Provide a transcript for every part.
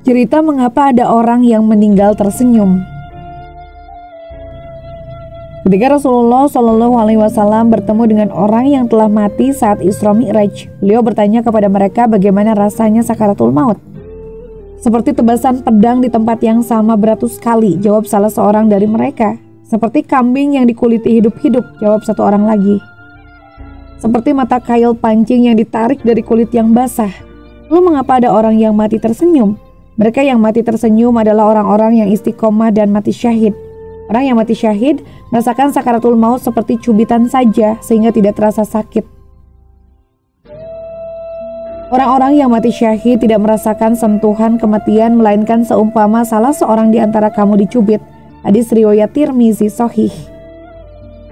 Cerita mengapa ada orang yang meninggal tersenyum. Ketika Rasulullah SAW bertemu dengan orang yang telah mati saat Isra Mi'raj, beliau bertanya kepada mereka bagaimana rasanya sakaratul maut. Seperti tebasan pedang di tempat yang sama beratus kali, jawab salah seorang dari mereka. Seperti kambing yang dikuliti hidup-hidup, jawab satu orang lagi. Seperti mata kail pancing yang ditarik dari kulit yang basah. Lalu mengapa ada orang yang mati tersenyum? Mereka yang mati tersenyum adalah orang-orang yang istiqomah dan mati syahid. Orang yang mati syahid merasakan sakaratul maut seperti cubitan saja sehingga tidak terasa sakit. Orang-orang yang mati syahid tidak merasakan sentuhan kematian melainkan seumpama salah seorang di antara kamu dicubit. Hadis riwayat Tirmizi Sahih.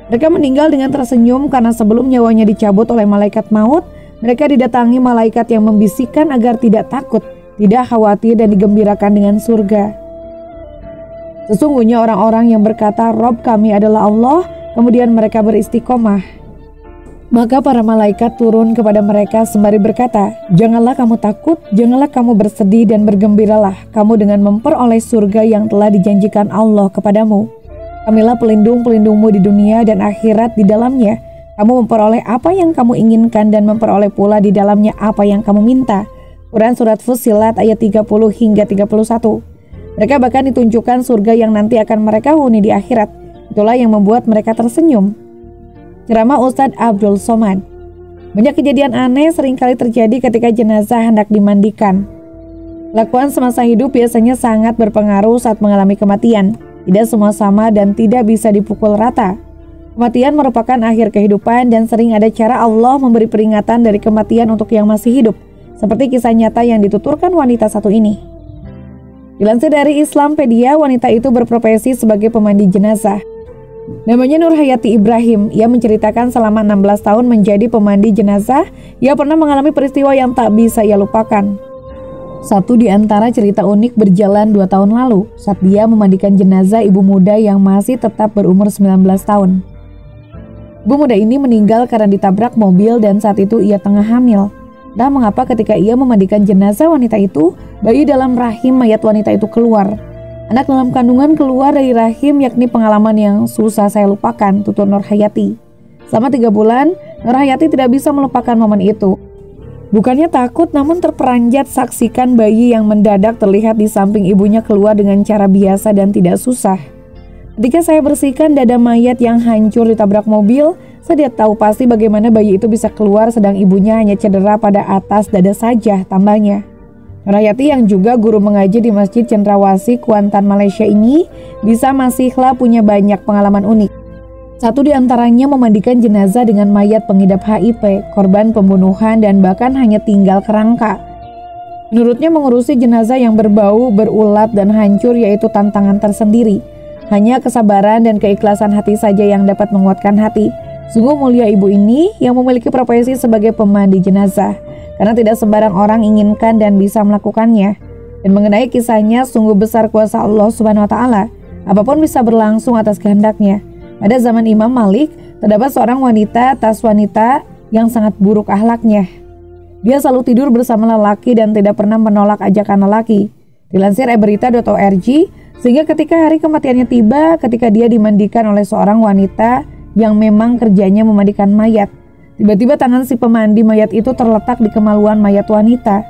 Mereka meninggal dengan tersenyum karena sebelum nyawanya dicabut oleh malaikat maut, mereka didatangi malaikat yang membisikkan agar tidak takut, tidak khawatir dan digembirakan dengan surga. Sesungguhnya orang-orang yang berkata, Rob kami adalah Allah, kemudian mereka beristiqomah. Maka para malaikat turun kepada mereka sembari berkata, janganlah kamu takut, janganlah kamu bersedih dan bergembiralah kamu dengan memperoleh surga yang telah dijanjikan Allah kepadamu. Kamilah pelindung-pelindungmu di dunia dan akhirat di dalamnya. Kamu memperoleh apa yang kamu inginkan dan memperoleh pula di dalamnya apa yang kamu minta. Quran Surat Fussilat ayat 30 hingga 31. Mereka bahkan ditunjukkan surga yang nanti akan mereka huni di akhirat. Itulah yang membuat mereka tersenyum. Ceramah Ustadz Abdul Somad. Banyak kejadian aneh seringkali terjadi ketika jenazah hendak dimandikan. Lakuan semasa hidup biasanya sangat berpengaruh saat mengalami kematian. Tidak semua sama dan tidak bisa dipukul rata. Kematian merupakan akhir kehidupan dan sering ada cara Allah memberi peringatan dari kematian untuk yang masih hidup. Seperti kisah nyata yang dituturkan wanita satu ini. Dilansir dari Islampedia, wanita itu berprofesi sebagai pemandi jenazah. Namanya Nur Hayati Ibrahim. Ia menceritakan selama 16 tahun menjadi pemandi jenazah, ia pernah mengalami peristiwa yang tak bisa ia lupakan. Satu di antara cerita unik berjalan 2 tahun lalu, saat dia memandikan jenazah ibu muda yang masih tetap berumur 19 tahun. Ibu muda ini meninggal karena ditabrak mobil dan saat itu ia tengah hamil. Entah mengapa ketika ia memandikan jenazah wanita itu, bayi dalam rahim mayat wanita itu keluar. Anak dalam kandungan keluar dari rahim, yakni pengalaman yang susah saya lupakan, tutur Nur Hayati. Selama 3 bulan, Nur Hayati tidak bisa melupakan momen itu. Bukannya takut, namun terperanjat saksikan bayi yang mendadak terlihat di samping ibunya keluar dengan cara biasa dan tidak susah. Ketika saya bersihkan dada mayat yang hancur ditabrak mobil, saya tidak tahu pasti bagaimana bayi itu bisa keluar sedang ibunya hanya cedera pada atas dada saja, tambahnya. Nur Hayati yang juga guru mengaji di Masjid Cendrawasih, Kuantan, Malaysia ini bisa masihlah punya banyak pengalaman unik. Satu di antaranya memandikan jenazah dengan mayat pengidap HIV, korban pembunuhan dan bahkan hanya tinggal kerangka. Menurutnya mengurusi jenazah yang berbau, berulat dan hancur yaitu tantangan tersendiri. Hanya kesabaran dan keikhlasan hati saja yang dapat menguatkan hati. Sungguh mulia ibu ini yang memiliki profesi sebagai pemandi jenazah, karena tidak sembarang orang inginkan dan bisa melakukannya. Dan mengenai kisahnya, sungguh besar kuasa Allah Subhanahu wa Ta'ala. Apapun bisa berlangsung atas kehendaknya. Pada zaman Imam Malik, terdapat seorang wanita, tas wanita yang sangat buruk akhlaknya. Dia selalu tidur bersama lelaki dan tidak pernah menolak ajakan lelaki. Dilansir eberita.org, sehingga ketika hari kematiannya tiba, ketika dia dimandikan oleh seorang wanita yang memang kerjanya memandikan mayat, tiba-tiba tangan si pemandi mayat itu terletak di kemaluan mayat wanita.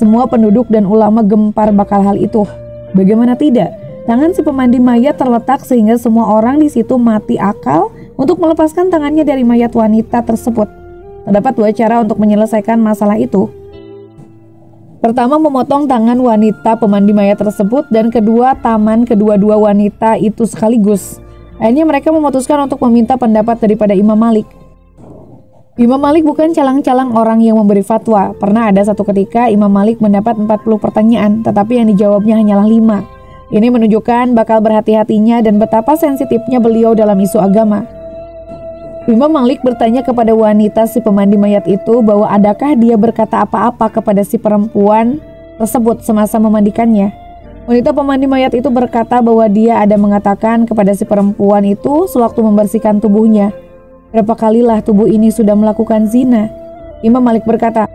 Semua penduduk dan ulama gempar bakal hal itu. Bagaimana tidak? Tangan si pemandi mayat terletak sehingga semua orang di situ mati akal untuk melepaskan tangannya dari mayat wanita tersebut. Terdapat 2 cara untuk menyelesaikan masalah itu. Pertama, memotong tangan wanita pemandi mayat tersebut, dan kedua, taman kedua-dua wanita itu sekaligus. Akhirnya mereka memutuskan untuk meminta pendapat daripada Imam Malik. Imam Malik bukan calang-calang orang yang memberi fatwa. Pernah ada satu ketika Imam Malik mendapat 40 pertanyaan, tetapi yang dijawabnya hanyalah 5. Ini menunjukkan bakal berhati-hatinya dan betapa sensitifnya beliau dalam isu agama. Imam Malik bertanya kepada wanita si pemandi mayat itu bahwa adakah dia berkata apa-apa kepada si perempuan tersebut semasa memandikannya. Wanita pemandi mayat itu berkata bahwa dia ada mengatakan kepada si perempuan itu sewaktu membersihkan tubuhnya, berapa kalilah tubuh ini sudah melakukan zina. Imam Malik berkata,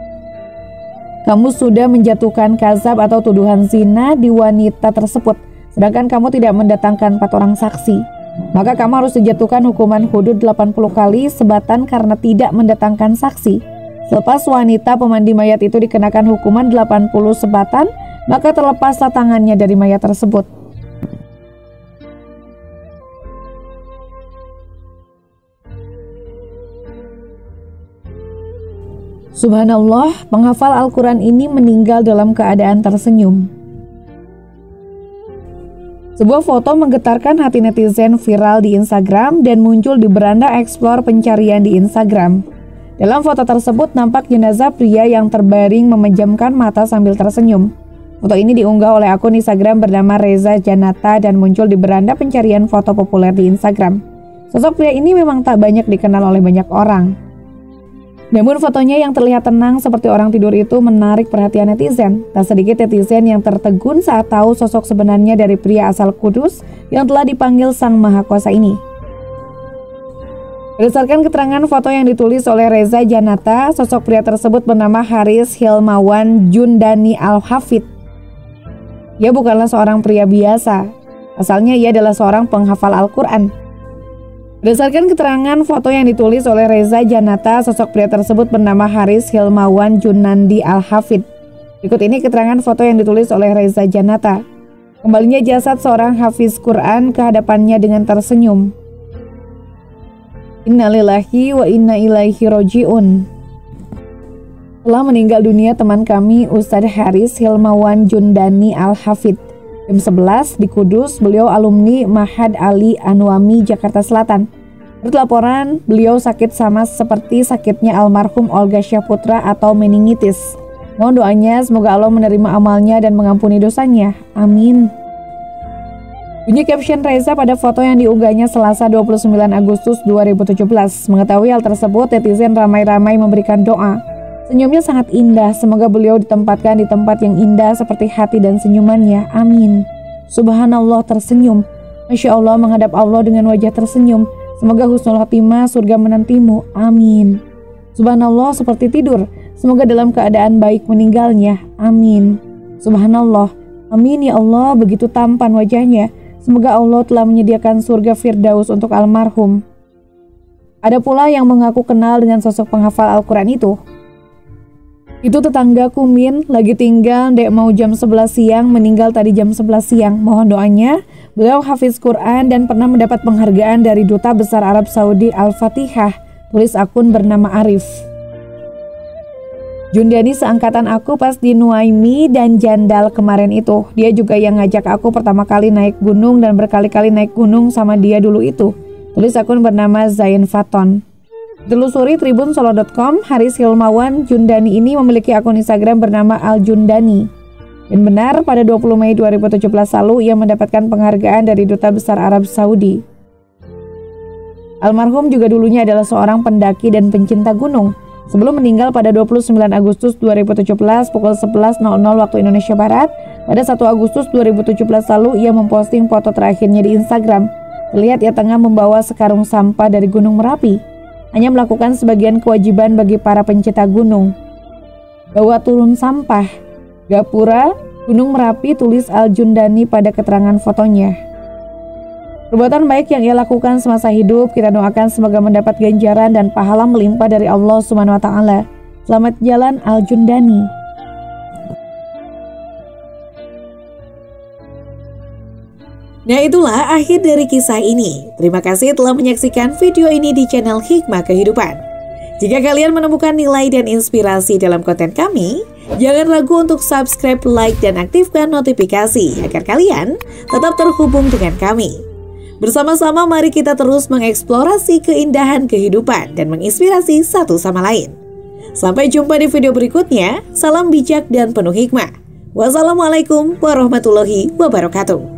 kamu sudah menjatuhkan kazab atau tuduhan zina di wanita tersebut, sedangkan kamu tidak mendatangkan 4 orang saksi. Maka kamu harus dijatuhkan hukuman hudud 80 kali sebatan karena tidak mendatangkan saksi. Selepas wanita pemandi mayat itu dikenakan hukuman 80 sebatan, maka terlepaslah tangannya dari mayat tersebut. Subhanallah, penghafal Al-Quran ini meninggal dalam keadaan tersenyum. Sebuah foto menggetarkan hati netizen viral di Instagram dan muncul di beranda Explore pencarian di Instagram. Dalam foto tersebut nampak jenazah pria yang terbaring memejamkan mata sambil tersenyum. Foto ini diunggah oleh akun Instagram bernama Reza Janata dan muncul di beranda pencarian foto populer di Instagram. Sosok pria ini memang tak banyak dikenal oleh banyak orang. Namun fotonya yang terlihat tenang seperti orang tidur itu menarik perhatian netizen. Tak sedikit netizen yang tertegun saat tahu sosok sebenarnya dari pria asal Kudus yang telah dipanggil Sang Maha Kuasa ini. Berdasarkan keterangan foto yang ditulis oleh Reza Janata, sosok pria tersebut bernama Haris Hilmawan Jundani Al-Hafid. Ia bukanlah seorang pria biasa. Asalnya ia adalah seorang penghafal Al-Quran. Berdasarkan keterangan foto yang ditulis oleh Reza Janata, sosok pria tersebut bernama Haris Hilmawan Junandi Al-Hafid. Berikut ini keterangan foto yang ditulis oleh Reza Janata. Kembalinya jasad seorang hafiz Quran ke hadapannya dengan tersenyum. Innalillahi wa inna ilaihi roji'un. Telah meninggal dunia teman kami Ustadz Haris Hilmawan Jundani Al-Hafid. Jam 11 di Kudus, beliau alumni Mahad Ali Anwami, Jakarta Selatan. Menurut laporan, beliau sakit sama seperti sakitnya almarhum Olga Syahputra atau meningitis. Mohon doanya semoga Allah menerima amalnya dan mengampuni dosanya. Amin. Bunyi caption Reza pada foto yang diunggahnya Selasa 29 Agustus 2017. Mengetahui hal tersebut, netizen ramai-ramai memberikan doa. Senyumnya sangat indah, semoga beliau ditempatkan di tempat yang indah seperti hati dan senyumannya. Amin. Subhanallah, tersenyum. Masya Allah, menghadap Allah dengan wajah tersenyum. Semoga husnul khotimah, surga menantimu. Amin. Subhanallah, seperti tidur. Semoga dalam keadaan baik meninggalnya. Amin. Subhanallah. Amin ya Allah, begitu tampan wajahnya. Semoga Allah telah menyediakan surga Firdaus untuk almarhum. Ada pula yang mengaku kenal dengan sosok penghafal Al-Quran itu. Itu tetanggaku Min, lagi tinggal dek mau jam 11 siang, meninggal tadi jam 11 siang. Mohon doanya, beliau hafiz Quran dan pernah mendapat penghargaan dari Duta Besar Arab Saudi Al-Fatihah, tulis akun bernama Arif. Jundani seangkatan aku pas di Nuaimi dan Jandal kemarin itu. Dia juga yang ngajak aku pertama kali naik gunung dan berkali-kali naik gunung sama dia dulu itu, tulis akun bernama Zain Faton. Telusuri tribunsolo.com, Haris Hilmawan Jundani ini memiliki akun Instagram bernama Al-Jundani. Dan benar, pada 20 Mei 2017 lalu ia mendapatkan penghargaan dari Duta Besar Arab Saudi. Almarhum juga dulunya adalah seorang pendaki dan pencinta gunung. Sebelum meninggal pada 29 Agustus 2017 pukul 11.00 waktu Indonesia Barat, pada 1 Agustus 2017 lalu ia memposting foto terakhirnya di Instagram. Terlihat ia tengah membawa sekarung sampah dari Gunung Merapi. Hanya melakukan sebagian kewajiban bagi para pencinta gunung. Bawa turun sampah. Gapura, Gunung Merapi, tulis Al-Jundani pada keterangan fotonya. Perbuatan baik yang ia lakukan semasa hidup, kita doakan semoga mendapat ganjaran dan pahala melimpah dari Allah Subhanahu wa Ta'ala. Selamat jalan Al-Jundani. Nah, itulah akhir dari kisah ini. Terima kasih telah menyaksikan video ini di channel Hikmah Kehidupan. Jika kalian menemukan nilai dan inspirasi dalam konten kami, jangan ragu untuk subscribe, like, dan aktifkan notifikasi agar kalian tetap terhubung dengan kami. Bersama-sama mari kita terus mengeksplorasi keindahan kehidupan dan menginspirasi satu sama lain. Sampai jumpa di video berikutnya. Salam bijak dan penuh hikmah. Wassalamualaikum warahmatullahi wabarakatuh.